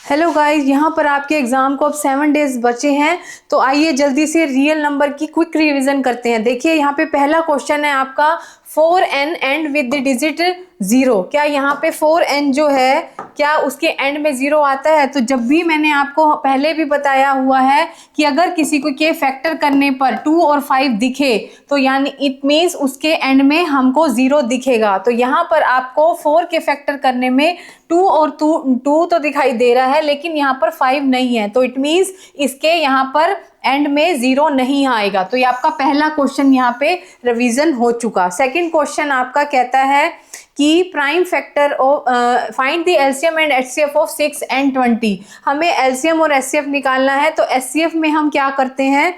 Hello guys, यहाँ पर आपके एग्जाम को अब 7 डेज बचे हैं। तो आइए जल्दी से रियल नंबर की क्विक रिवीजन करते हैं। देखिए यहाँ पे पहला क्वेश्चन है आपका 4n and with the digit 0। क्या यहाँ पे 4n जो है क्या उसके एंड में 0 आता है? तो जब भी मैंने आपको पहले भी बताया हुआ है कि अगर किसी को के फैक्टर करने पर 2 और 5 दिखे तो यानी इट मीन्स उसके एंड में हमको 0 दिखेगा। तो यहाँ पर आपको 4 के फैक्टर करने में 2 और 2 तो दिखाई दे रहा है, लेकिन यहाँ पर 5 नहीं है, तो इट मीन्स इसके यहाँ पर एंड में 0 नहीं आएगा। तो ये आपका पहला क्वेश्चन यहाँ पे रिवीजन हो चुका। सेकंड क्वेश्चन आपका कहता है कि prime factor of find the LCM and HCF of 6 and 20। हमें एलसीएम और एचसीएफ निकालना है। तो एचसीएफ में हम क्या करते हैं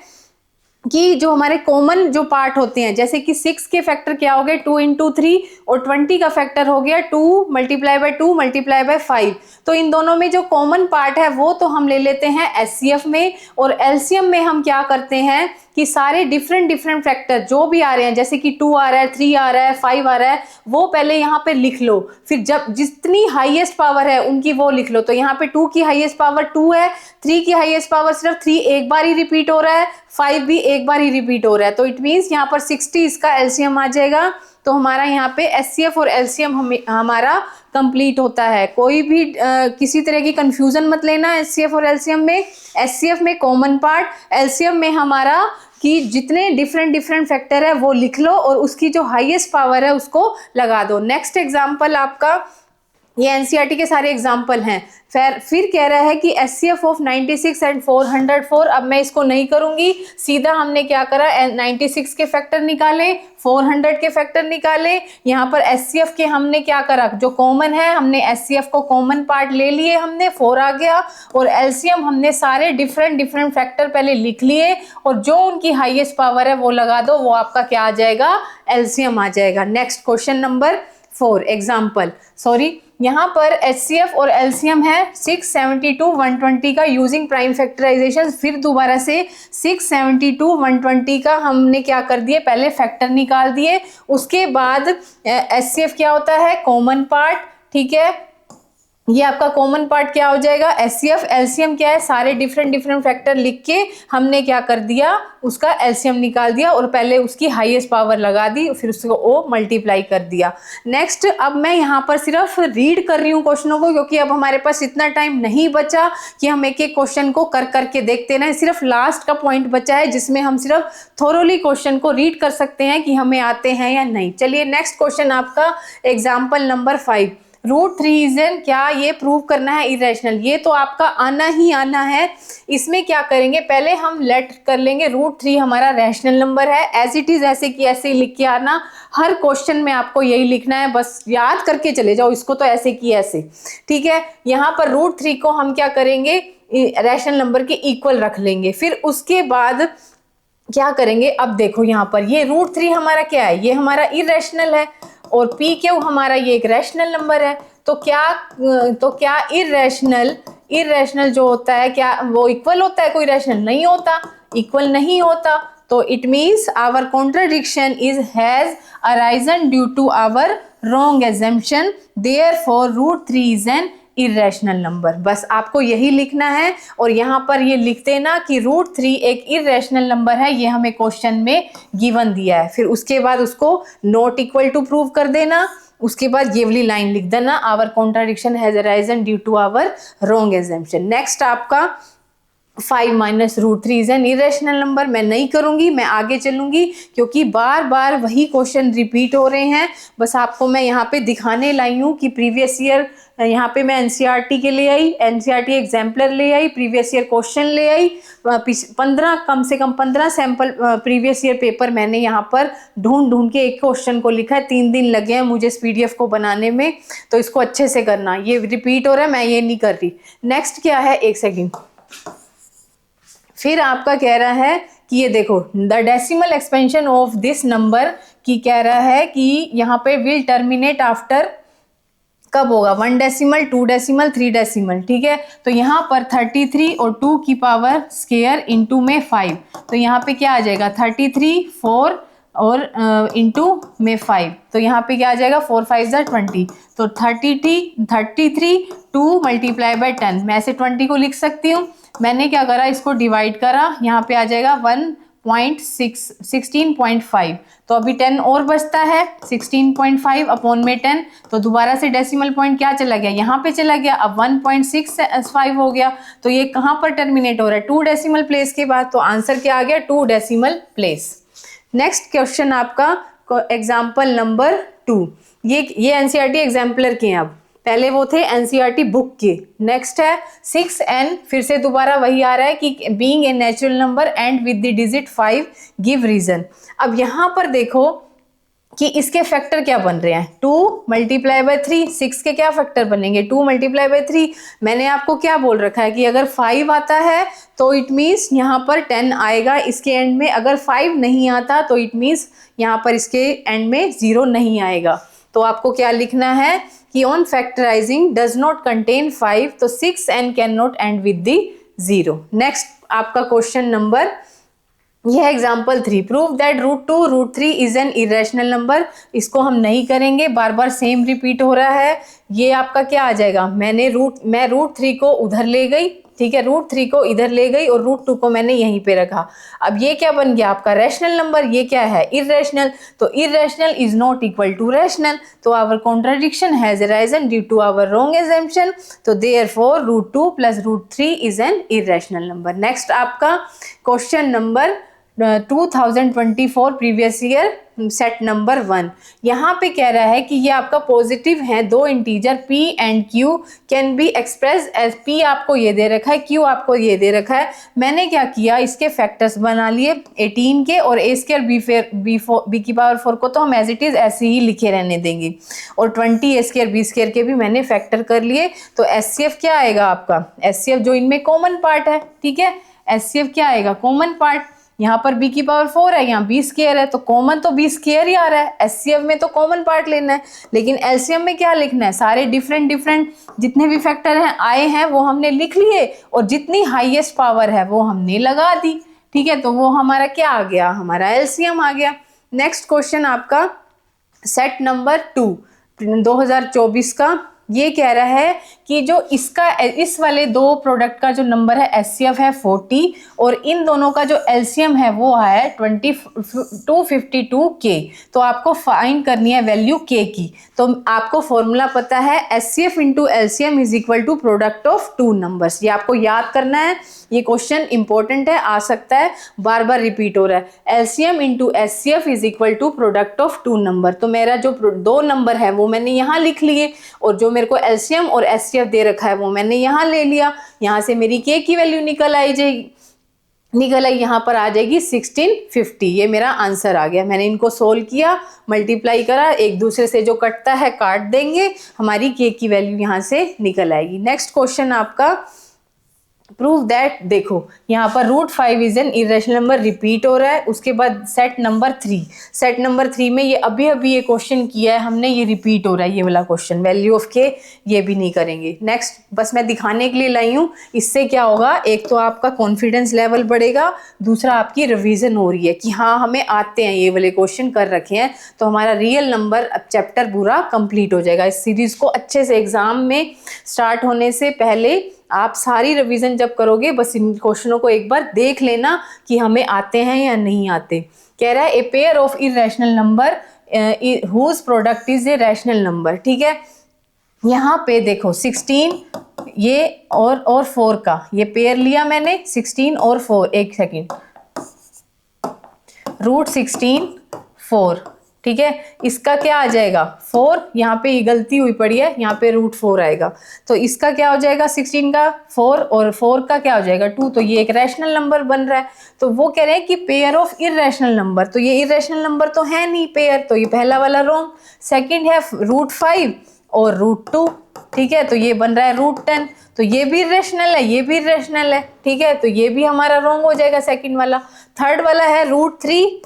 कि जो हमारे कॉमन जो पार्ट होते हैं, जैसे कि 6 के फैक्टर क्या हो गए 2 into 3 और 20 का फैक्टर हो गया 2 × 2 × 5। तो इन दोनों में जो कॉमन पार्ट है वो तो हम ले लेते हैं एचसीएफ में, और एलसीएम में हम क्या करते हैं कि सारे डिफरेंट फैक्टर जो भी आ रहे हैं, जैसे कि 2 आ रहा है, 3 आ रहा है, 5 आ रहा है, वो पहले यहाँ पे लिख लो। फिर जब जितनी हाईएस्ट पावर है उनकी वो लिख लो। तो यहाँ पे 2 की हाईएस्ट पावर 2 है, 3 की हाईएस्ट पावर सिर्फ 3 एक बार ही रिपीट हो रहा है, 5 भी एक बार ही रिपीट हो रहा है। तो इट मीन्स यहाँ पर 60 इसका एलसीएम आ जाएगा। तो हमारा यहाँ पे एचसीएफ और एलसीएम हमारा कंप्लीट होता है। कोई भी किसी तरह की कंफ्यूजन मत लेना एचसीएफ और एलसीएम में। एचसीएफ में कॉमन पार्ट, एलसीएम में हमारा कि जितने डिफरेंट फैक्टर है वो लिख लो और उसकी जो हाईएस्ट पावर है उसको लगा दो। नेक्स्ट एग्जांपल आपका, ये एनसीईआरटी के सारे एग्जाम्पल हैं। फिर कह रहा है कि एचसीएफ ऑफ 96 एंड 404। अब मैं इसको नहीं करूंगी, सीधा हमने क्या करा 96 के फैक्टर निकाले, 400 के फैक्टर निकाले। यहाँ पर एचसीएफ के हमने क्या करा, जो कॉमन है हमने एचसीएफ को कॉमन पार्ट ले लिए, हमने 4 आ गया, और एलसीएम हमने सारे डिफरेंट फैक्टर पहले लिख लिए और जो उनकी हाईएस्ट पावर है वो लगा दो, वो आपका क्या आ जाएगा, एलसीएम आ जाएगा। Next question number 4 example, sorry यहाँ पर एचसीएफ और एलसीएम है 672 120 का यूजिंग प्राइम फैक्टराइजेशन। फिर दोबारा से 672 120 का हमने क्या कर दिए, पहले फैक्टर निकाल दिए। उसके बाद एचसीएफ क्या होता है, कॉमन पार्ट, ठीक है, ये आपका कॉमन पार्ट क्या हो जाएगा एचसीएफ। एलसीएम क्या है, सारे डिफरेंट फैक्टर लिख के हमने क्या कर दिया, उसका एलसीएम निकाल दिया और पहले उसकी हाईएस्ट पावर लगा दी, फिर उसको ओ मल्टीप्लाई कर दिया। नेक्स्ट, अब मैं यहाँ पर सिर्फ रीड कर रही हूँ क्वेश्चनों को, क्योंकि अब हमारे पास इतना टाइम नहीं बचा कि हम एक एक क्वेश्चन को कर करके देखते रहें। सिर्फ लास्ट का पॉइंट बचा है जिसमें हम सिर्फ थोरोली क्वेश्चन को रीड कर सकते हैं कि हमें आते हैं या नहीं। चलिए नेक्स्ट क्वेश्चन आपका एग्जाम्पल नंबर 5, √3 इजन, क्या ये प्रूव करना है इरेशनल। ये तो आपका आना ही आना है। इसमें क्या करेंगे, पहले हम लेट कर लेंगे √3 हमारा रैशनल नंबर है, एज इट इज ऐसे की ऐसे लिख के आना। हर क्वेश्चन में आपको यही लिखना है, बस याद करके चले जाओ इसको, तो ऐसे की ऐसे, ठीक है। यहाँ पर √3 को हम क्या करेंगे, रैशनल नंबर के इक्वल रख लेंगे। फिर उसके बाद क्या करेंगे, अब देखो यहाँ पर ये √3 हमारा क्या है, ये हमारा इरेशनल है, और पी क्यू हमारा ये एक रैशनल नंबर है। तो क्या इरेशनल जो होता है, क्या वो इक्वल होता है, कोई रैशनल नहीं होता, इक्वल नहीं होता। तो it means our contradiction has arisen due to our wrong assumption, therefore √3 is an irrational number. बस आपको यही लिखना है, और यहाँ पर ये लिख देना कि √3 एक इरेशनल नंबर है, ये हमें क्वेश्चन में गिवन दिया है। फिर उसके बाद उसको नॉट इक्वल टू प्रूव कर देना। उसके बाद ये वाली लाइन लिख देना, our contradiction has arisen due to our wrong assumption। Next आपका 5 - √3 इज एन इरेशनल नंबर। मैं नहीं करूंगी, मैं आगे चलूंगी, क्योंकि बार बार वही क्वेश्चन रिपीट हो रहे हैं। बस आपको मैं यहाँ पे दिखाने लाई हूँ कि प्रीवियस ईयर, यहाँ पे मैं एनसीईआरटी के ले आई, एनसीईआरटी एग्जाम्पलर ले आई, प्रीवियस ईयर क्वेश्चन ले आई, 15 कम से कम 15 सैंपल प्रीवियस ईयर पेपर मैंने यहाँ पर ढूंढ के एक क्वेश्चन को लिखा है। 3 दिन लगे हैं मुझे इस पीडीएफ को बनाने में, तो इसको अच्छे से करना। ये रिपीट हो रहा है, मैं ये नहीं कर रही। नेक्स्ट क्या है, एक सेकेंड, फिर आपका कह रहा है कि ये देखो the decimal expansion of this number की कह रहा है कि यहाँ पे विल टर्मिनेट आफ्टर, कब होगा, 1 डेसिमल, 2 डेसिमल, 3 डेसिमल, ठीक है। तो यहाँ पर 33 और 2 की पावर स्क्वायर इंटू में 5, तो यहाँ पे क्या आ जाएगा 33 4 और इंटू में 5, तो यहाँ पे क्या आ जाएगा 4 5 20, तो 33 2 मल्टीप्लाई बाय 10, मैं ऐसे 20 को लिख सकती हूँ। मैंने क्या करा, इसको डिवाइड करा, यहाँ पे आ जाएगा 16.5, तो अभी 10 और बचता है, 16.5 अपॉन में 10, तो दोबारा से डेसिमल पॉइंट क्या चला गया, यहाँ पे चला गया, अब 1.65 हो गया। तो ये कहाँ पर टर्मिनेट हो रहा है, 2 डेसिमल प्लेस के बाद, तो आंसर क्या आ गया 2 डेसिमल प्लेस। नेक्स्ट क्वेश्चन आपका एग्जाम्पल नंबर 2, ये एनसीईआरटी एग्जाम्पलर के हैं, अब पहले वो थे एनसीईआरटी बुक के। नेक्स्ट है 6n, फिर से दोबारा वही आ रहा है कि being a natural number and with the digit 5 give reason. अब यहाँ पर देखो कि इसके फैक्टर क्या बन रहे हैं, 2 मल्टीप्लाई बाय 3, 6 के क्या फैक्टर बनेंगे 2 मल्टीप्लाई बाय 3। मैंने आपको क्या बोल रखा है कि अगर 5 आता है तो इट मीन्स यहाँ पर 10 आएगा इसके एंड में, अगर 5 नहीं आता तो इट मीन्स यहाँ पर इसके एंड में 0 नहीं आएगा। तो आपको क्या लिखना है कि on factorising does not contain 5, तो 6n can not end with the 0। Next आपका क्वेश्चन नंबर, यह example 3, prove that √2 √3 is an irrational number. इसको हम नहीं करेंगे, बार बार सेम रिपीट हो रहा है। ये आपका क्या आ जाएगा, मैं √3 को उधर ले गई, ठीक है, √3 को इधर ले गई और √2 को मैंने यहीं पे रखा। अब ये क्या बन गया आपका रैशनल नंबर, ये क्या है इर्रेशनल, तो irrational is not equal to rational, तो our contradiction has arisen due to our wrong assumption, तो therefore √2 + √3 is an irrational number. Next आपका question number 2024 previous year set number 1, यहाँ पे कह रहा है कि ये आपका पॉजिटिव है, दो integer p and q can be express as, p आपको ये दे रखा है, q आपको ये दे रखा है। मैंने क्या किया, इसके फैक्टर्स बना लिए 18 के, और a स्क्वायर b की पावर 4 को तो हम एज इट इज ऐसे ही लिखे रहने देंगे, और 20 a स्क्वायर b स्क्वायर के भी मैंने फैक्टर कर लिए। तो HCF क्या आएगा आपका, HCF जो इनमें कॉमन पार्ट है, ठीक है, HCF क्या आएगा कॉमन पार्ट, यहाँ पर b की पावर 4 है, यहाँ b स्क्वायर है, तो कॉमन तो b स्क्वायर ही आ रहा है। HCF में तो कॉमन पार्ट लेना है, लेकिन LCM में क्या लिखना है, सारे डिफरेंट जितने भी फैक्टर हैं आए हैं वो हमने लिख लिए, और जितनी हाईएस्ट पावर है वो हमने लगा दी, ठीक है, तो वो हमारा क्या आ गया, हमारा LCM आ गया। नेक्स्ट क्वेश्चन आपका सेट नंबर 2 2024 का, ये कह रहा है कि जो इसका इस वाले दो प्रोडक्ट का जो नंबर है HCF है 40, और इन दोनों का जो LCM है वो है 252K। तो आपको फाइंड करनी है वैल्यू K की। तो आपको फॉर्मूला पता है HCF into LCM is equal to product of two numbers, ये आपको याद करना है। ये क्वेश्चन इंपॉर्टेंट है, आ सकता है, बार बार रिपीट हो रहा है। LCM into HCF is equal to product of two number. तो मेरा जो दो नंबर है वो मैंने यहाँ लिख लिए, और जो मेरे को LCM और HCF दे रखा है वो मैंने यहाँ ले लिया। यहाँ से मेरी K की वैल्यू निकल आई, यहाँ पर आ जाएगी 1650। ये मेरा आंसर आ गया। मैंने इनको सोल्व किया, मल्टीप्लाई करा, एक दूसरे से जो कटता है काट देंगे, हमारी K की वैल्यू यहाँ से निकल आएगी। नेक्स्ट क्वेश्चन आपका प्रूव दैट, देखो यहाँ पर √5 is an irrational number repeat हो रहा है। उसके बाद सेट नंबर 3 में ये अभी ये क्वेश्चन किया है हमने, ये रिपीट हो रहा है ये वाला क्वेश्चन, वैल्यू ऑफ K, ये भी नहीं करेंगे। नेक्स्ट बस मैं दिखाने के लिए लाई हूँ, इससे क्या होगा, एक तो आपका कॉन्फिडेंस लेवल बढ़ेगा, दूसरा आपकी रिवीजन हो रही है कि हाँ हमें आते हैं, ये वाले क्वेश्चन कर रखे हैं, तो हमारा रियल नंबर चैप्टर पूरा कंप्लीट हो जाएगा। इस सीरीज को अच्छे से एग्जाम में स्टार्ट होने से पहले आप सारी रिवीजन जब करोगे, बस इन क्वेश्चनों को एक बार देख लेना कि हमें आते हैं या नहीं आते। कह रहा है a pair of irrational number whose product is a rational number, ठीक है। यहाँ पे देखो 16 ये और 4 का ये पेयर लिया मैंने, 16 और 4, एक सेकेंड, √16 4, ठीक है। इसका क्या आ जाएगा 4, यहाँ पे ये गलती हुई पड़ी है, यहाँ पे √4 आएगा, तो इसका क्या हो जाएगा 16 का 4 और 4 का क्या हो जाएगा 2, तो ये एक रैशनल नंबर बन रहा है। तो वो कह रहे हैं कि पेयर ऑफ इरेशनल नंबर, तो ये इरेशनल नंबर तो है नहीं पेयर, तो ये पहला वाला रॉन्ग। सेकंड है √5 और √2, ठीक है, तो ये बन रहा है √10, तो ये भी इरेशनल है, ये भी इरेशनल है, ठीक है, तो ये भी हमारा रॉन्ग हो जाएगा सेकंड वाला। थर्ड वाला है √3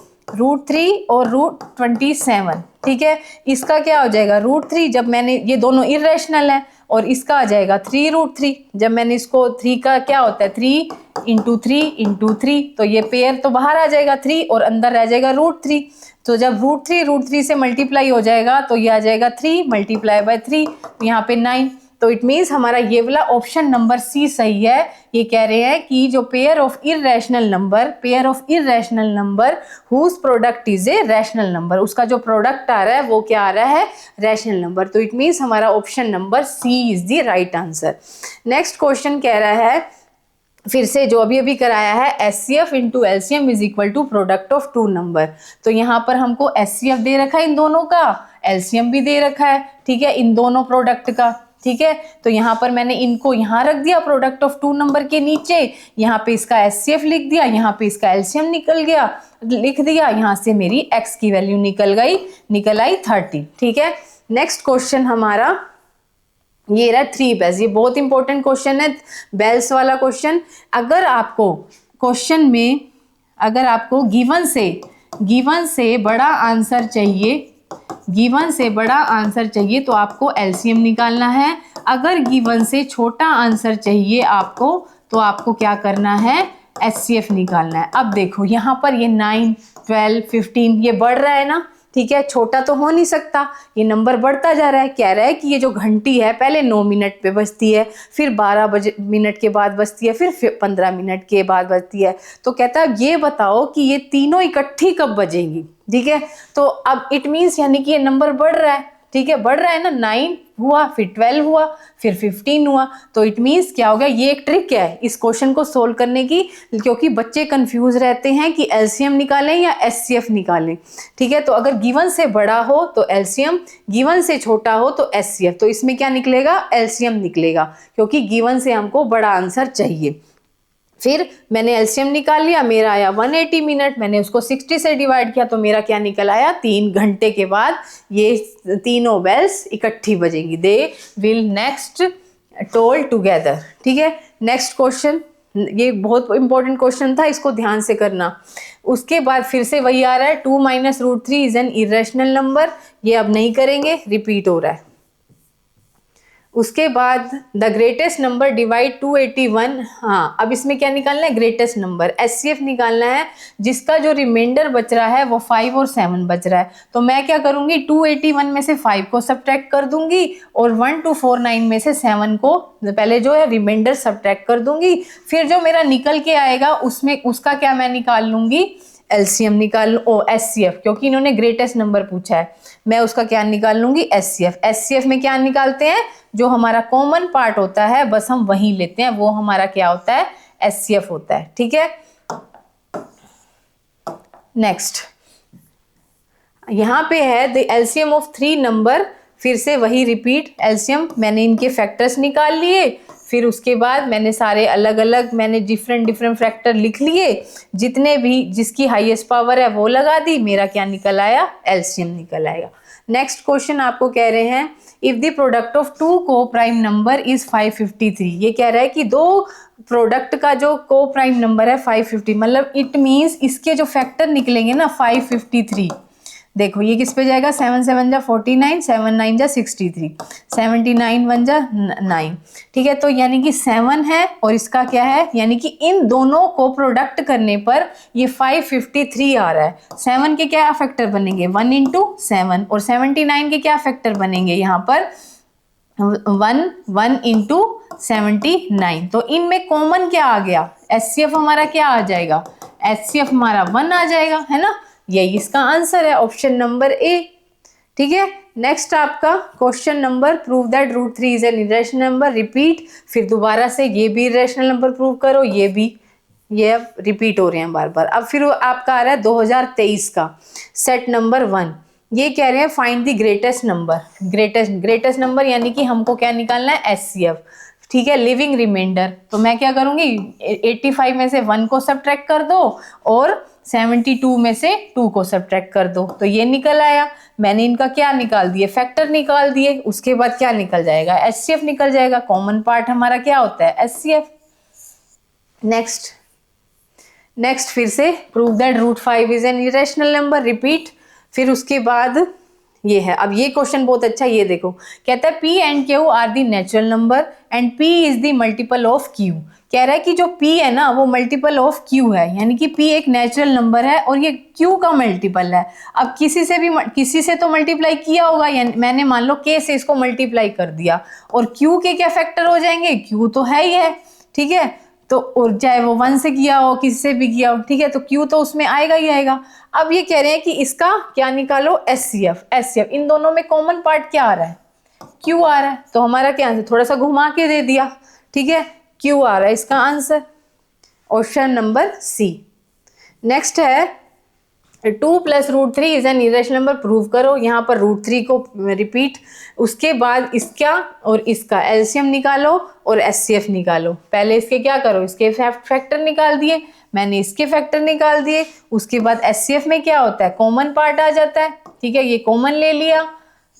और √27, ठीक है, इसका क्या हो जाएगा √3, जब मैंने ये दोनों इरेशनल है, और इसका आ जाएगा 3√3, जब मैंने इसको 3 का क्या होता है 3 × 3 × 3, तो ये पेयर तो बाहर आ जाएगा 3 और अंदर रह जाएगा √3। तो जब रूट थ्री से मल्टीप्लाई हो जाएगा तो ये आ जाएगा 3 मल्टीप्लाई बाय 3, यहाँ पे 9। तो इट मीन्स हमारा ये वाला ऑप्शन नंबर सी सही है। ये कह रहे हैं कि जो pair of irrational number whose product is a rational number, उसका जो प्रोडक्ट आ रहा है वो क्या आ रहा है, रैशनल नंबर। तो इट मीन्स हमारा option number C is the right answer. Next question कह रहा है, फिर से जो अभी अभी कराया है, HCF into LCM is equal to product of two number. तो यहाँ पर हमको एचसीएफ दे रखा है इन दोनों का, एलसीएम भी दे रखा है, ठीक है, इन दोनों प्रोडक्ट का, ठीक है। तो यहाँ पर मैंने इनको यहाँ रख दिया प्रोडक्ट ऑफ टू नंबर के नीचे, यहाँ पे इसका एचसीएफ लिख दिया, यहाँ पे इसका एलसीएम लिख दिया, यहाँ से मेरी एक्स की वैल्यू निकल आई 30, ठीक है। नेक्स्ट क्वेश्चन हमारा ये रहा 3 बेल्स। ये बहुत इंपॉर्टेंट क्वेश्चन है, बेल्स वाला क्वेश्चन। अगर आपको क्वेश्चन में गिवन से बड़ा आंसर चाहिए, तो आपको एलसीएम निकालना है। अगर गिवन से छोटा आंसर चाहिए आपको, तो आपको क्या करना है, एचसीएफ निकालना है। अब देखो यहाँ पर ये 9, 12, 15 ये बढ़ रहा है ना, ठीक है, छोटा तो हो नहीं सकता, ये नंबर बढ़ता जा रहा है। कह रहा है कि ये जो घंटी है पहले 9 मिनट पे बजती है, फिर 12 मिनट के बाद बजती है, फिर 15 मिनट के बाद बजती है। तो कहता है ये बताओ कि ये तीनों इकट्ठी कब बजेंगी, ठीक है। तो अब इट मीन्स यानी कि ये नंबर बढ़ रहा है, ठीक है, बढ़ रहा है ना, 9 हुआ, फिर 12 हुआ, फिर 15 हुआ। तो इट मीन्स क्या हो गया, ये एक ट्रिक है इस क्वेश्चन को सोल्व करने की, क्योंकि बच्चे कंफ्यूज रहते हैं कि एलसीएम निकालें या एचसीएफ निकालें, ठीक है। तो अगर गिवन से बड़ा हो तो एलसीएम, गिवन से छोटा हो तो एचसीएफ। तो इसमें क्या निकलेगा, एलसीएम निकलेगा, क्योंकि गिवन से हमको बड़ा आंसर चाहिए। फिर मैंने एलसीएम निकाल लिया, मेरा आया 180 मिनट, मैंने उसको 60 से डिवाइड किया, तो मेरा क्या निकल आया, 3 घंटे के बाद ये तीनों बेल्स इकट्ठी बजेंगी। They will next toll together, ठीक है। नेक्स्ट क्वेश्चन, ये बहुत इंपॉर्टेंट क्वेश्चन था, इसको ध्यान से करना। उसके बाद फिर से वही आ रहा है, 2 minus root 3 is an irrational number. ये अब नहीं करेंगे, रिपीट हो रहा है। उसके बाद द ग्रेटेस्ट नंबर डिवाइड 281। हाँ, अब इसमें क्या निकालना है, ग्रेटेस्ट नंबर, एचसीएफ निकालना है, जिसका जो रिमाइंडर बच रहा है वो 5 और 7 बच रहा है। तो मैं क्या करूँगी, 281 में से 5 को सब्ट्रैक्ट कर दूंगी और 1249 में से 7 को पहले जो है रिमाइंडर सब्ट्रैक्ट कर दूंगी। फिर जो मेरा निकल के आएगा उसमें उसका क्या मैं निकाल लूँगी, एलसीएम एचसीएफ, क्योंकि इन्होंने ग्रेटेस्ट नंबर पूछा है, मैं उसका क्या निकाल लूंगी, एचसीएफ। एचसीएफ में क्या निकालते हैं, जो हमारा कॉमन पार्ट होता है बस हम वही लेते हैं, वो हमारा क्या होता है, एचसीएफ होता है, ठीक है। नेक्स्ट यहाँ पे है द एलसीएम ऑफ 3 नंबर, फिर से वही रिपीट, एलसीएम मैंने इनके फैक्टर्स निकाल लिए, फिर उसके बाद मैंने सारे अलग अलग मैंने डिफरेंट फैक्टर लिख लिए, जितने भी जिसकी हाईएस्ट पावर है वो लगा दी, मेरा क्या निकल आया, एलसीएम निकल आएगा। नेक्स्ट क्वेश्चन आपको कह रहे हैं, इफ द प्रोडक्ट ऑफ 2 को प्राइम नंबर इज 553। ये कह रहा है कि 2 प्रोडक्ट का जो को प्राइम नंबर है 550, मतलब इट मीन्स इसके जो फैक्टर निकलेंगे ना 553। देखो ये किस पे जाएगा, 7 7 जा 49, 7 9 जा 63, 79 1 जा 9, ठीक है। तो यानी कि 7 है और इसका क्या है, यानी कि इन दोनों को प्रोडक्ट करने पर ये 553 आ रहा है। 7 के क्या फैक्टर बनेंगे, 1 इंटू 7, और 79 के क्या फैक्टर बनेंगे यहाँ पर 1 इंटू 79। तो इनमें कॉमन क्या आ गया, एचसीएफ हमारा क्या आ जाएगा, एचसीएफ हमारा 1 आ जाएगा, है ना। यही इसका आंसर है, ऑप्शन नंबर ए, ठीक है। नेक्स्ट आपका question number, prove that root 3 is an irrational number, repeat. फिर दोबारा से ये भी इरेशनल नंबर प्रूव करो, ये भी, ये अब रिपीट हो रहे हैं बार बार। अब फिर आपका आ रहा है 2023 का सेट नंबर 1। ये कह रहे हैं find the greatest number, greatest number यानी कि हमको क्या निकालना है, एचसीएफ, ठीक है, लिविंग रिमाइंडर। तो मैं क्या करूंगी, 85 में से 1 को सब्ट्रैक्ट कर दो और 72 में से 2 को सब्ट्रैक्ट कर दो, तो ये निकल आया। मैंने इनका क्या निकाल दिए, फैक्टर निकाल दिए। उसके बाद क्या निकल जाएगा, एचसीएफ निकल जाएगा। कॉमन पार्ट हमारा क्या होता है, एचसीएफ। नेक्स्ट फिर से prove that root 5 is an irrational number, repeat. फिर उसके बाद ये है। अब ये क्वेश्चन बहुत अच्छा, ये देखो, कहता है P and Q are the natural number and P is the multiple of Q। कह रहा है कि जो P है ना वो मल्टीपल ऑफ Q है, यानी कि P एक नेचुरल नंबर है और ये Q का मल्टीपल है। अब किसी से तो मल्टीप्लाई किया होगा, यानी मैंने मान लो K से इसको मल्टीप्लाई कर दिया, और Q के क्या फैक्टर हो जाएंगे, Q तो है ही है, ठीक है। तो और चाहे वो 1 से किया हो, किसी से भी किया हो, ठीक है, तो Q तो उसमें आएगा ही आएगा। अब ये कह रहे हैं कि इसका क्या निकालो, HCF। इन दोनों में कॉमन पार्ट क्या आ रहा है, Q आ रहा है, तो हमारा क्या आंसर, थोड़ा सा घुमा के दे दिया, ठीक है, Q आ रहा है इसका answer, option number C. Next है 2 + √3 is an irrational number, prove करो। यहाँ पर √3 को रिपीट, उसके बाद इसका और इसका एलसीएम निकालो और एचसीएफ निकालो। पहले इसके क्या करो, इसके फैक्टर निकाल दिए, मैंने इसके फैक्टर निकाल दिए। उसके बाद एचसीएफ में क्या होता है, कॉमन पार्ट आ जाता है, ठीक है, ये कॉमन ले लिया,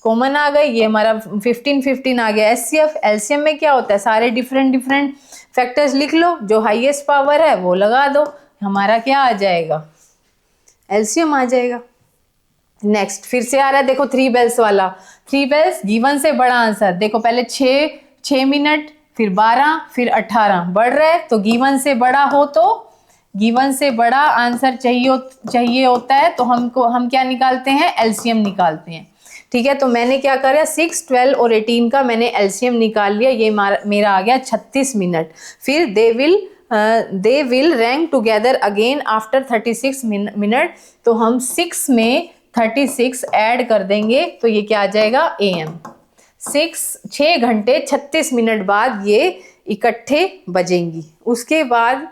कॉमन आ गई, ये हमारा 15 आ गया एचसीएफ। एलसीएम में क्या होता है, सारे डिफरेंट फैक्टर्स लिख लो, जो हाईएस्ट पावर है वो लगा दो, हमारा क्या आ जाएगा, एलसीएम आ जाएगा। नेक्स्ट फिर से आ रहा है, देखो 3 बेल्स वाला, 3 बेल्स गिवन से बड़ा आंसर, देखो पहले 6 मिनट, फिर 12, फिर 18 बढ़ रहा है, तो गिवन से बड़ा हो तो गिवन से बड़ा आंसर चाहिए होता है, तो हम क्या निकालते हैं, एलसीएम निकालते हैं, ठीक है। तो मैंने क्या करा, 6, 12 और 18 का मैंने एलसीएम निकाल लिया, ये मेरा आ गया 36 मिनट। फिर they will rank together again after 36 minute, तो हम 6 में 36 ऐड कर देंगे, तो ये क्या आ जाएगा, AM। 6 घंटे 36 मिनट बाद ये इकट्ठे बजेंगी। उसके बाद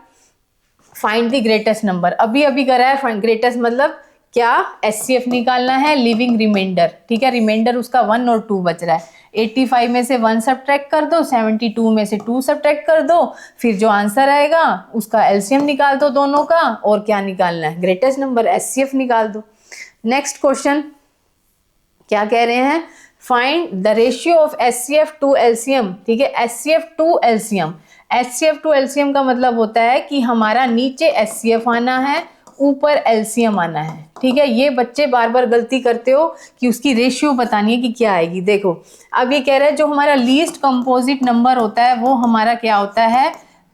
फाइंड द ग्रेटेस्ट नंबर, अभी करा है, ग्रेटेस्ट मतलब क्या, HCF निकालना है, लिविंग रिमाइंडर, ठीक है, रिमाइंडर उसका 1 और 2 बच रहा है। 85 में से 1 सब्ट्रैक्ट कर दो, 72 में से 2 सब्ट्रैक्ट कर दो, फिर जो आंसर आएगा उसका एलसीएम निकाल दो दोनों का, और क्या निकालना है, ग्रेटेस्ट नंबर, HCF निकाल दो। नेक्स्ट क्वेश्चन क्या कह रहे हैं, find the ratio of HCF to LCM, ठीक है, HCF to LCM। HCF to LCM का मतलब होता है कि हमारा नीचे HCF आना है, ऊपर LCM आना है, ठीक है। ये बच्चे बार बार गलती करते हो कि उसकी रेशियो बतानी है कि क्या आएगी। देखो अब ये कह रहा है जो हमारा लीस्ट कंपोजिट नंबर होता है वो हमारा क्या होता है,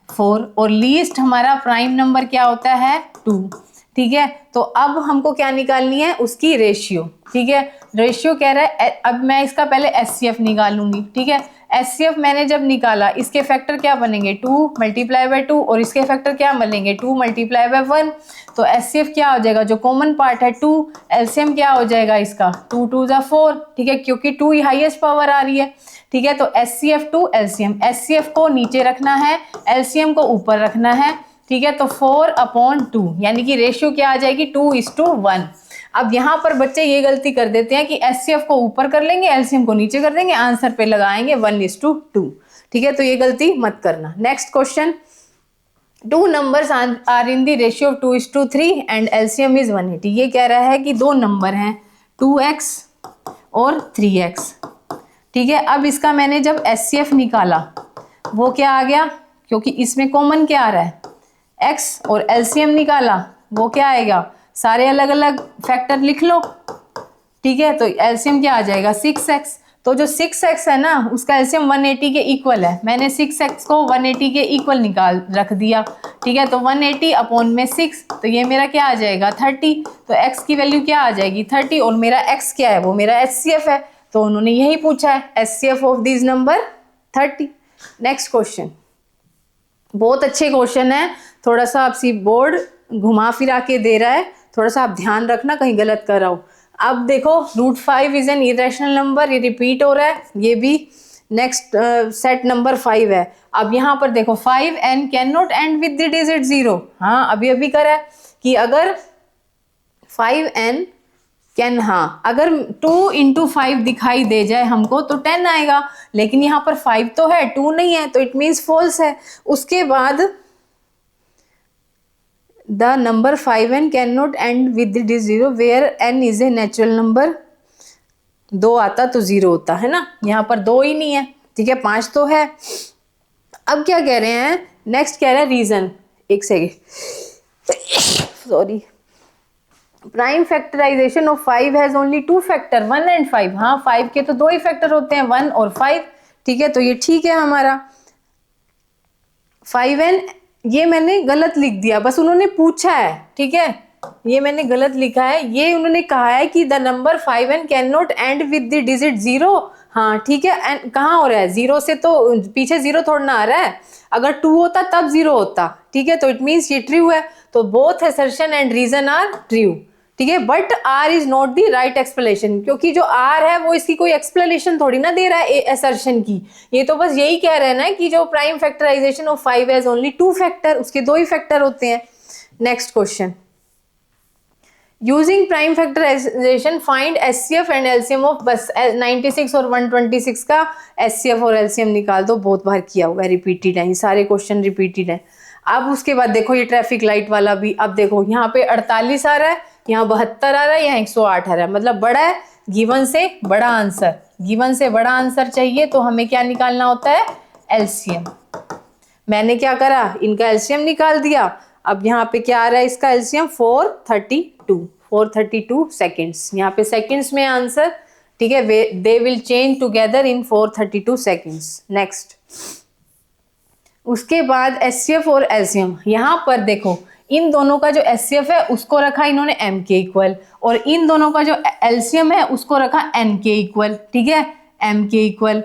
4, और लीस्ट हमारा प्राइम नंबर क्या होता है, 2, ठीक है। तो अब हमको क्या निकालनी है, उसकी रेशियो, ठीक है। रेशियो कह रहा है, अब मैं इसका पहले HCF निकालूंगी, ठीक है। HCF मैंने जब निकाला, इसके फैक्टर क्या बनेंगे, 2 × 2, और इसके फैक्टर क्या बनेंगे, 2 × 1। तो HCF क्या हो जाएगा, जो कॉमन पार्ट है 2, LCM क्या हो जाएगा इसका, 2 × 2 = 4, ठीक है, क्योंकि 2 ही हाईएस्ट पावर आ रही है, ठीक है। तो HCF टू LCM, HCF को नीचे रखना है, LCM को ऊपर रखना है, ठीक है। तो 4/2, यानी कि रेशियो क्या आ जाएगी, 2:1। अब यहाँ पर बच्चे ये गलती कर देते हैं कि HCF को ऊपर कर लेंगे, LCM को नीचे कर देंगे, आंसर पे लगाएंगे 1:2, ठीक है, तो ये गलती मत करना। Next question, 2 numbers are in the ratio of 2:3 and LCM is 180। ये कह रहा है कि 2 नंबर हैं 2x और 3x, ठीक है। अब इसका मैंने जब HCF निकाला वो क्या आ गया, क्योंकि इसमें कॉमन क्या आ रहा है, x, और LCM निकाला वो क्या आएगा, सारे अलग अलग फैक्टर लिख लो, ठीक है। तो LCM क्या आ जाएगा, 6x। तो जो 6x है ना उसका LCM 180 के इक्वल है, मैंने 6x को 180 के इक्वल निकाल रख दिया, ठीक है। तो 180/6, तो ये मेरा क्या आ जाएगा, 30। तो x की वैल्यू क्या आ जाएगी, 30, और मेरा x क्या है, वो मेरा HCF है, तो उन्होंने यही पूछा है, HCF of this number 30। Next question, बहुत अच्छे क्वेश्चन है, थोड़ा सा आपसी बोर्ड घुमा फिरा के दे रहा है, थोड़ा सा आप ध्यान रखना कहीं गलत कर रहा हो। अब देखो √5 इज एन इरेशनल नंबर, ये रिपीट हो रहा है, ये भी नेक्स्ट सेट नंबर 5 है। अब यहाँ पर देखो 5n can not end with the digit 0, हाँ अभी करा है कि अगर 5n कैन, हाँ अगर 2 × 5 दिखाई दे जाए हमको तो 10 आएगा, लेकिन यहाँ पर 5 तो है 2 नहीं है, तो इट मीन्स फॉल्स है। उसके बाद the number 5n can not end with the digit 0 where n is a natural number, 2 आता तो 0 होता है ना, यहाँ पर 2 ही नहीं है, ठीक है, 5 तो है। अब क्या कह रहे हैं, नेक्स्ट कह रहे हैं रीजन, एक second sorry, prime factorization of 5 has only 2 factor 1 and 5। हाँ 5 के तो 2 ही फैक्टर होते हैं 1 और 5। ठीक है, तो ये ठीक है हमारा 5n। ये मैंने गलत लिख दिया, बस उन्होंने पूछा है। ठीक है, ये मैंने गलत लिखा है, ये उन्होंने कहा है कि the number 5n can not end with the digit 0। हाँ ठीक है, एंड कहाँ हो रहा है 0 से, तो पीछे 0 थोड़ा ना आ रहा है, अगर 2 होता तब 0 होता। ठीक है, तो इट मीन्स ये ट्रू है, तो both assertion and reason are true. ठीक है, but R is not the right explanation, क्योंकि जो आर है वो इसकी कोई एक्सप्लेनेशन थोड़ी ना दे रहा है असर्शन की, ये तो बस यही कह रहे हैं ना कि जो prime factorization of 5 has only 2 factor, उसके 2 ही फैक्टर होते हैं। Next question, using prime factorization find HCF and LCM of, बस 96 और 126 का एचसीएफ और एलसीएम निकाल दो, बहुत बार किया हुआ है, रिपीटेड है, सारे क्वेश्चन रिपीटेड है। अब उसके बाद देखो ये ट्रैफिक लाइट वाला भी, अब देखो यहाँ पे 48 आ रहा है, यहाँ 72 आ रहा है, यहाँ 108 आ रहा है, मतलब बड़ा है, गिवन से बड़ा आंसर, गिवन से बड़ा आंसर चाहिए तो हमें क्या निकालना होता है, एलसीएम। मैंने क्या करा, इनका एलसीएम निकाल दिया। अब यहाँ पे क्या आ रहा है इसका एलसीएम 432 सेकेंड्स, यहाँ पे सेकेंड्स में आंसर। ठीक है, they will change together in 432 seconds. Next, उसके बाद एचसीएफ और एलसीएम, यहाँ पर देखो इन दोनों का जो एचसीएफ है उसको रखा इन्होंने m के इक्वल, और इन दोनों का जो एलसीएम है उसको रखा n के इक्वल। ठीक है, m के इक्वल।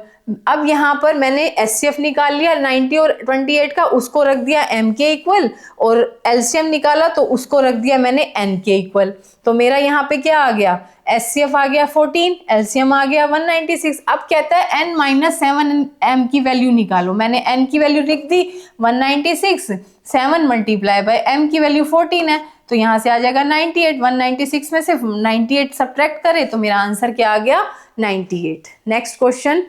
अब यहाँ पर मैंने एचसीएफ निकाल लिया 90 और 28 का, उसको रख दिया m के इक्वल, और एलसीएम निकाला तो उसको रख दिया मैंने n के इक्वल। तो मेरा यहाँ पे क्या आ गया, एचसीएफ आ गया 14, एलसीएम आ गया 196। अब कहता है n-7 m की वैल्यू निकालो, मैंने n की वैल्यू लिख दी 196, 7 मल्टीप्लाई बाय m की वैल्यू 14 है, तो यहाँ से आ जाएगा 98। 196 में से 98 सब्ट्रैक्ट करें तो मेरा आंसर क्या आ गया, 98। नेक्स्ट क्वेश्चन,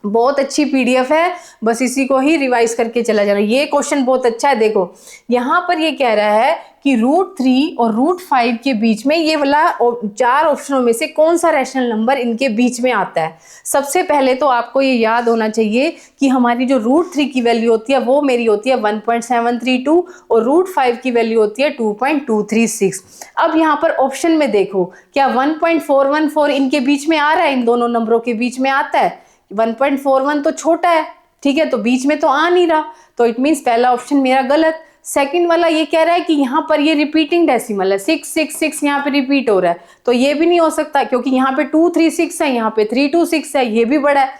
बहुत अच्छी पीडीएफ है, बस इसी को ही रिवाइज करके चला जाना। ये क्वेश्चन बहुत अच्छा है, देखो यहाँ पर ये कह रहा है कि √3 और √5 के बीच में ये वाला 4 ऑप्शनों में से कौन सा रैशनल नंबर इनके बीच में आता है। सबसे पहले तो आपको ये याद होना चाहिए कि हमारी जो √3 की वैल्यू होती है वो मेरी होती है 1.732 और √5 की वैल्यू होती है 2.236। अब यहाँ पर ऑप्शन में देखो, क्या 1.414 इनके बीच में आ रहा है, इन दोनों नंबरों के बीच में आता है। 1.41 तो छोटा है, ठीक है, तो बीच में तो आ नहीं रहा, तो इट मीन्स पहला ऑप्शन मेरा गलत। सेकंड वाला ये कह रहा है कि यहाँ पर ये रिपीटिंग डेसिमल है, 666 यहाँ पे रिपीट हो रहा है, तो ये भी नहीं हो सकता क्योंकि यहाँ पे 236 है, यहाँ पे 326 है, ये भी बड़ा है,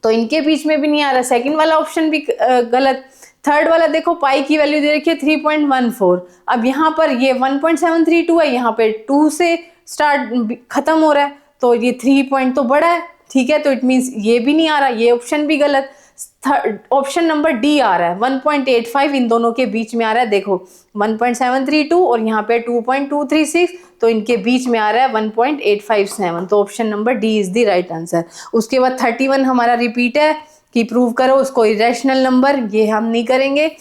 तो इनके बीच में भी नहीं आ रहा। सेकंड वाला ऑप्शन भी गलत। थर्ड वाला देखो पाई की वैल्यू दे रखी है 3.14, अब यहाँ पर ये 1.732 है, यहाँ पे 2 से स्टार्ट खत्म हो रहा है, तो ये 3 पॉइंट तो बड़ा है। ठीक है, तो इट मीन्स ये भी नहीं आ रहा, ये ऑप्शन भी गलत। ऑप्शन नंबर डी आ रहा है 1.85 इन दोनों के बीच में आ रहा है, देखो 1.732 और यहाँ पे 2.236, तो इनके बीच में आ रहा है 1.857, तो option number D is the right answer. उसके बाद 31 हमारा रिपीट है कि प्रूव करो उसको इरेशनल नंबर, ये हम नहीं करेंगे।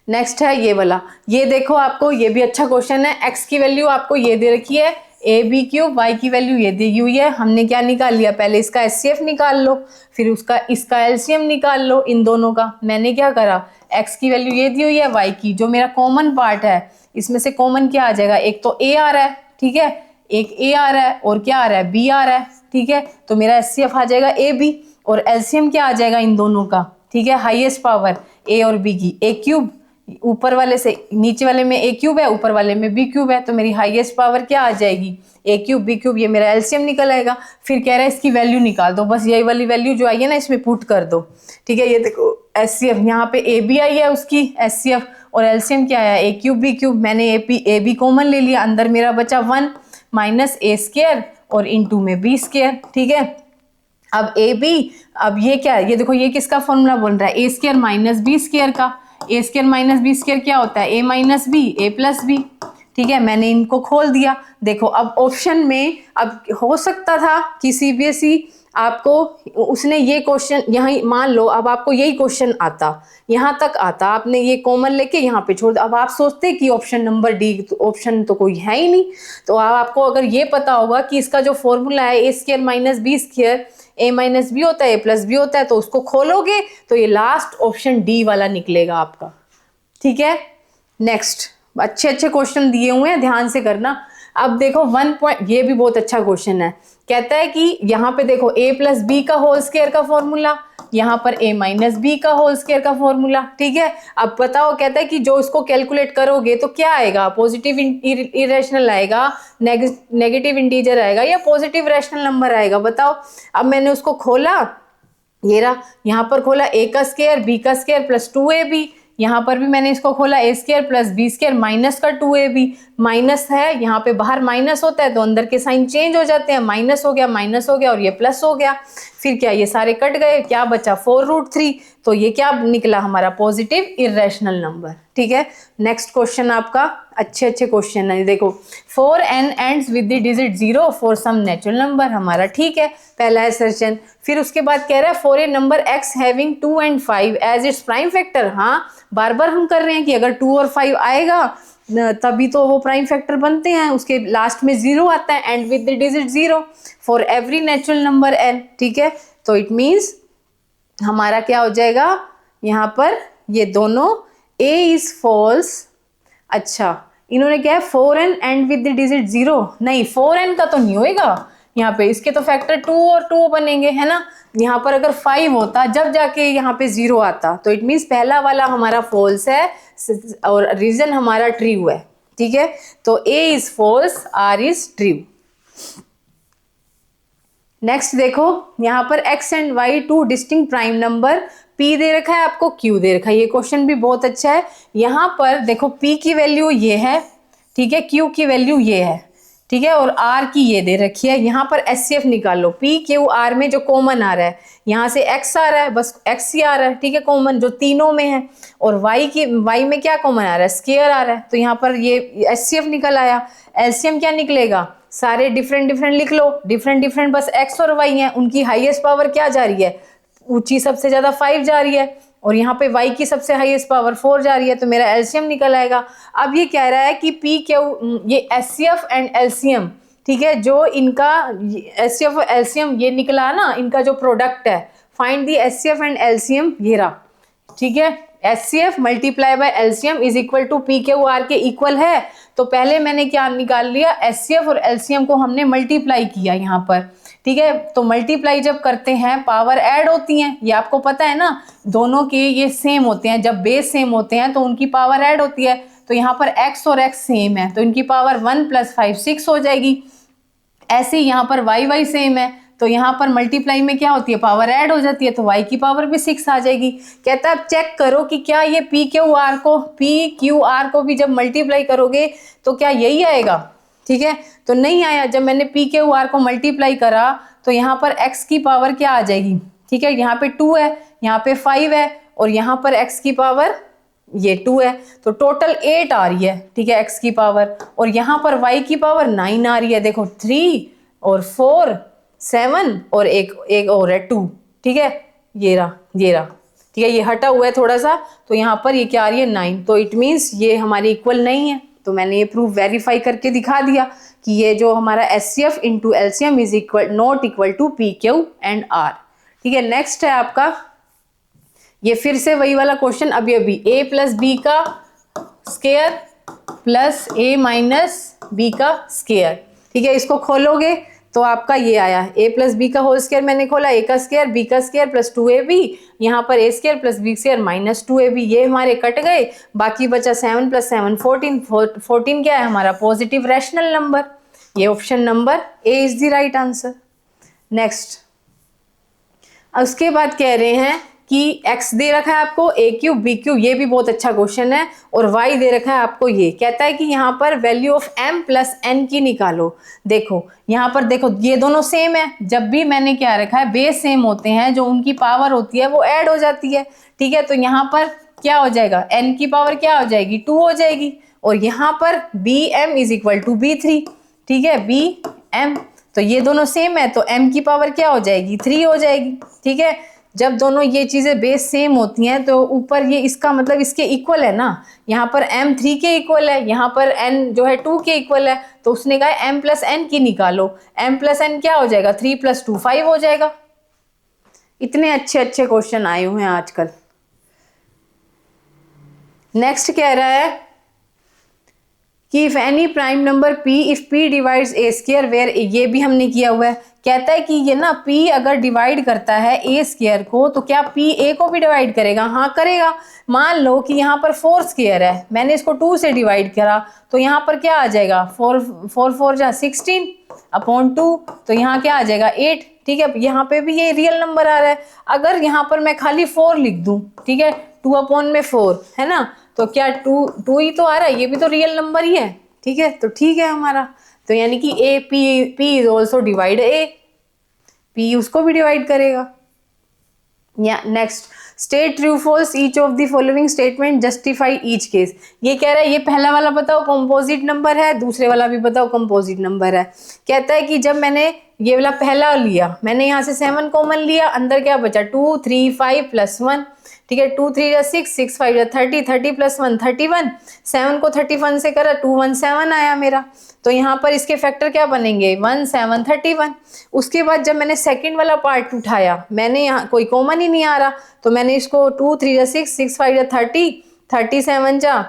नेक्स्ट है ये वाला, ये देखो आपको ये भी अच्छा क्वेश्चन है। एक्स की वैल्यू आपको ये दे रखी है a/b³ y की वैल्यू ये दी हुई है, हमने क्या निकाल लिया, पहले इसका एचसीएफ निकाल लो, फिर इसका एलसीएम निकाल लो इन दोनों का। मैंने क्या करा, x की वैल्यू ये दी हुई है, y की जो मेरा कॉमन पार्ट है इसमें से कॉमन क्या आ जाएगा, एक तो a आ रहा है, ठीक है, एक a आ रहा है और क्या आ रहा है, b आ रहा है, ठीक है, तो मेरा एचसीएफ आ जाएगा ab और एलसीएम क्या आ जाएगा इन दोनों का, ठीक है, हाईएस्ट पावर a और b की a³, ऊपर वाले से नीचे वाले में a³ है, ऊपर वाले में b³ है, तो मेरी हाईएस्ट पावर क्या आ जाएगी, a³ b³, ये मेरा एलसीएम निकल आएगा। फिर कह रहा है इसकी वैल्यू निकाल दो, बस यही वाली वैल्यू जो आई है ना इसमें पुट कर दो, ठीक है। ये देखो एचसीएफ यहाँ पे ab आई है उसकी एचसीएफ और एलसीएम क्या आया a³ b³, मैंने ab कॉमन ले लिया, अंदर मेरा बचा 1 माइनस a² और इंटू में b², ठीक है। अब ab, अब ये क्या है, ये देखो ये किसका फॉर्मूला बन रहा है, a² माइनस b² का, a² माइनस b² क्या होता है, a minus B a plus B, ठीक है, मैंने इनको खोल दिया। देखो अब ऑप्शन में, अब हो सकता था कि सीबीएसई आपको उसने ये क्वेश्चन यहाँ मान लो, अब आपको यही क्वेश्चन आता, यहाँ तक आता, आपने ये कॉमन लेके यहाँ पे छोड़ दिया, अब आप सोचते कि ऑप्शन नंबर डी, तो ऑप्शन तो कोई है ही नहीं, तो आपको अगर ये पता होगा कि इसका जो फॉर्मूला है a² minus b², a minus B होता है a प्लस बी होता है, तो उसको खोलोगे तो ये लास्ट ऑप्शन डी वाला निकलेगा आपका, ठीक है। नेक्स्ट, अच्छे अच्छे क्वेश्चन दिए हुए हैं, ध्यान से करना। अब देखो 1 पॉइंट, ये भी बहुत अच्छा क्वेश्चन है। कहता है कि यहाँ पे देखो a प्लस बी का होल स्क्वायर का फॉर्मूला, यहाँ पर a माइनस बी का होल स्क्वायर का फॉर्मूला, ठीक है। अब बताओ, कहता है कि जो इसको कैलकुलेट करोगे तो क्या आएगा, पॉजिटिव इरेशनल आएगा, नेगेटिव इंटीजर आएगा, या पॉजिटिव रैशनल नंबर आएगा, बताओ। अब मैंने उसको खोला, ये रहा, यहाँ पर खोला a का स्क्वायर b का स्क्वायर प्लस 2ab, यहाँ पर भी मैंने इसको खोला a square plus b square minus का 2ab, माइनस है, यहाँ पे बाहर माइनस होता है तो अंदर के साइन चेंज हो जाते हैं, माइनस हो गया और ये प्लस हो गया। फिर क्या, ये सारे कट गए, क्या बचा 4√3, तो ये क्या निकला हमारा, पॉजिटिव इरेशनल नंबर, ठीक है। नेक्स्ट क्वेश्चन आपका, अच्छे अच्छे क्वेश्चन है, देखो 4n ends with the digit 0 for some natural number, हमारा ठीक है, पहला असर्शन। फिर उसके बाद कह रहा है for a number x having 2 and 5 as its prime factor, हाँ बार बार हम कर रहे हैं कि अगर 2 और 5 आएगा तभी तो वो प्राइम फैक्टर बनते हैं, उसके लास्ट में 0 आता है, and with the digit 0 for every natural number n, ठीक है। तो इट मीन्स हमारा क्या हो जाएगा यहाँ पर, ये दोनों a इज फॉल्स। अच्छा, इन्होंने क्या है 4n and with the digit 0, नहीं 4n का तो नहीं होएगा यहाँ पे, इसके तो फैक्टर 2 और 2 बनेंगे, है ना। यहाँ पर अगर 5 होता जब जाके यहाँ पे 0 आता, तो इट मीन्स पहला वाला हमारा फॉल्स है और रीजन हमारा ट्रू है, ठीक है। तो a is false, r is true. Next देखो, यहाँ पर x and y 2 distinct prime number, p दे रखा है आपको, q दे रखा है, ये क्वेश्चन भी बहुत अच्छा है। यहाँ पर देखो p की वैल्यू ये है, ठीक है, q की वैल्यू ये है, ठीक है, और r की ये दे रखी है। यहाँ पर HCF निकालो, p q r में जो कॉमन आ रहा है, यहाँ से x आ रहा है, बस x ही आ रहा है, ठीक है, कॉमन जो तीनों में है, और y में क्या कॉमन आ रहा है, स्क्वायर आ रहा है, तो यहाँ पर ये HCF निकल आया। एलसीएम क्या निकलेगा, सारे डिफरेंट डिफरेंट लिख लो, डिफरेंट डिफरेंट बस x और y हैं, उनकी हाईएस्ट पावर क्या जा रही है, ऊंची सबसे ज्यादा 5 जा रही है, और यहाँ पे y की सबसे हाईएस्ट पावर 4 जा रही है, तो मेरा एलसीएम निकल आएगा। अब ये कह रहा है कि पी क्यू, ये एचसीएफ एंड एलसीएम, ठीक है, जो इनका एचसीएफ और एलसीएम ये निकला ना, इनका जो प्रोडक्ट है, find the HCF and LCM, ये रहा, ठीक है। HCF multiply by LCM is equal to P Q R के इक्वल है, तो पहले मैंने क्या निकाल लिया, एचसीएफ और एलसीएम को हमने मल्टीप्लाई किया यहाँ पर, ठीक है। तो मल्टीप्लाई जब करते हैं पावर ऐड होती हैं, ये आपको पता है ना, दोनों के ये सेम होते हैं, जब बेस सेम होते हैं तो उनकी पावर ऐड होती है। तो यहाँ पर x और x सेम है तो इनकी पावर 1 + 5 6 हो जाएगी। ऐसे ही यहाँ पर y सेम है तो यहाँ पर मल्टीप्लाई में क्या होती है, पावर ऐड हो जाती है, तो y की पावर भी 6 आ जाएगी। कहता है अब चेक करो कि क्या ये पी क्यू आर को भी जब मल्टीप्लाई करोगे तो क्या यही आएगा, ठीक है। तो नहीं आया, जब मैंने पी क्यू आर को मल्टीप्लाई करा तो यहाँ पर x की पावर क्या आ जाएगी, ठीक है, यहाँ पे 2 है, यहाँ पे 5 है, और यहाँ पर x की पावर ये 2 है, तो टोटल 8 आ रही है, ठीक है, x की पावर, और यहाँ पर y की पावर 9 आ रही है। देखो 3 और 4 7 और एक और है 2, ठीक है, ये रहा, ठीक है, ये हटा हुआ है थोड़ा सा, तो यहाँ पर ये क्या आ रही है 9, तो इट मीन्स ये हमारी इक्वल नहीं है। तो मैंने ये प्रूफ वेरीफाई करके दिखा दिया कि ये जो हमारा HCF into LCM is not equal to P Q and R, ठीक है। नेक्स्ट है आपका, ये फिर से वही वाला क्वेश्चन, अभी a + b का स्क्वायर प्लस a - b का स्क्वायर, ठीक है, इसको खोलोगे तो आपका ये आया a + b का होल स्क्वायर, मैंने खोला a का स्क्वायर b का स्क्वायर प्लस 2ab, यहाँ पर a square plus b square minus 2ab, ये हमारे कट गए, बाकी बचा 7 + 7 14, 14 क्या है हमारा, पॉजिटिव रैशनल नंबर, ये option number a is the right answer. Next, उसके बाद कह रहे हैं कि x दे रखा है आपको a3 b3, ये भी बहुत अच्छा क्वेश्चन है, और y दे रखा है आपको, ये कहता है कि यहाँ पर वैल्यू ऑफ m + n की निकालो। देखो यहाँ पर देखो ये दोनों सेम है, जब भी मैंने क्या रखा है, बेस सेम होते हैं, जो उनकी पावर होती है वो ऐड हो जाती है, ठीक है। तो यहाँ पर क्या हो जाएगा, n की पावर क्या हो जाएगी 2 हो जाएगी, और यहाँ पर bm is equal to b3, ठीक है, bm, तो ये दोनों सेम है तो m की पावर क्या हो जाएगी 3 हो जाएगी, ठीक है। जब दोनों ये चीज़ें बेस सेम होती हैं तो ऊपर ये इसका मतलब इसके इक्वल है ना, यहाँ पर m 3 के इक्वल है, यहाँ पर n जो है 2 के इक्वल है, तो उसने कहा m + n की निकालो, m + n क्या हो जाएगा 3 + 2 5 हो जाएगा। इतने अच्छे अच्छे क्वेश्चन आए हुए हैं आजकल। नेक्स्ट कह रहा है कि if any prime number p if p divides a square where, ये भी हमने किया हुआ है। कहता है कि ये ना p अगर डिवाइड करता है a स्क्वायर को तो क्या p a को भी डिवाइड करेगा? हाँ करेगा। मान लो कि यहाँ पर 4 स्क्वायर है, मैंने इसको 2 से डिवाइड करा तो यहाँ पर क्या आ जाएगा 4 जा 16 अपॉन 2, तो यहाँ क्या आ जाएगा 8। ठीक है, यहाँ पे भी ये रियल नंबर आ रहा है। अगर यहाँ पर मैं खाली 4 लिख दूं, ठीक है, 2 अपॉन में 4 है ना, तो क्या 2 ही तो आ रहा है, ये भी तो रियल नंबर ही है। ठीक है, तो ठीक है हमारा, तो यानी कि a p is also divide a, p उसको भी डिवाइड करेगा। या next, state true false each of the following statement justify each case. ये कह रहा है ये पहला वाला बताओ कंपोजिट नंबर है, दूसरे वाला भी बताओ कंपोजिट नंबर है। कहता है कि जब मैंने ये वाला पहला लिया, मैंने यहाँ से 7 कॉमन लिया, अंदर क्या बचा 2 3 5 प्लस 1। ठीक है, 2 3 6 6 5 30, 30 प्लस 1 31, 7 को 31 से करा 2 1 7 आया मेरा। तो यहाँ पर इसके फैक्टर क्या बनेंगे 1 7 31। उसके बाद जब मैंने सेकंड वाला पार्ट उठाया, मैंने यहाँ कोई कॉमन ही नहीं आ रहा, तो मैंने इसको 2 3 6 6 5 30, 37 जा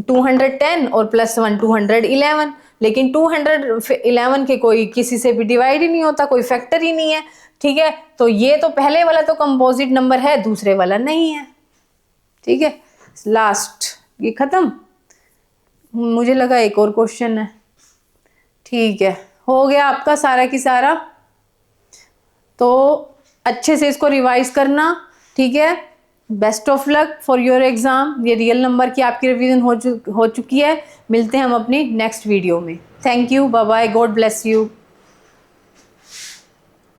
210 और प्लस 1 211। लेकिन 211 के कोई किसी से भी डिवाइड ही नहीं होता, कोई फैक्टर ही नहीं है। ठीक है, तो ये तो पहले वाला तो कंपोजिट नंबर है, दूसरे वाला नहीं है। ठीक है, लास्ट ये खत्म। मुझे लगा एक और क्वेश्चन है। ठीक है, हो गया आपका सारा की सारा। तो अच्छे से इसको रिवाइज करना। ठीक है, best of luck for your exam. ये रियल नंबर की आपकी रिवीजन हो चुकी है। मिलते हैं हम अपनी नेक्स्ट वीडियो में। Thank you, bye bye, God bless you.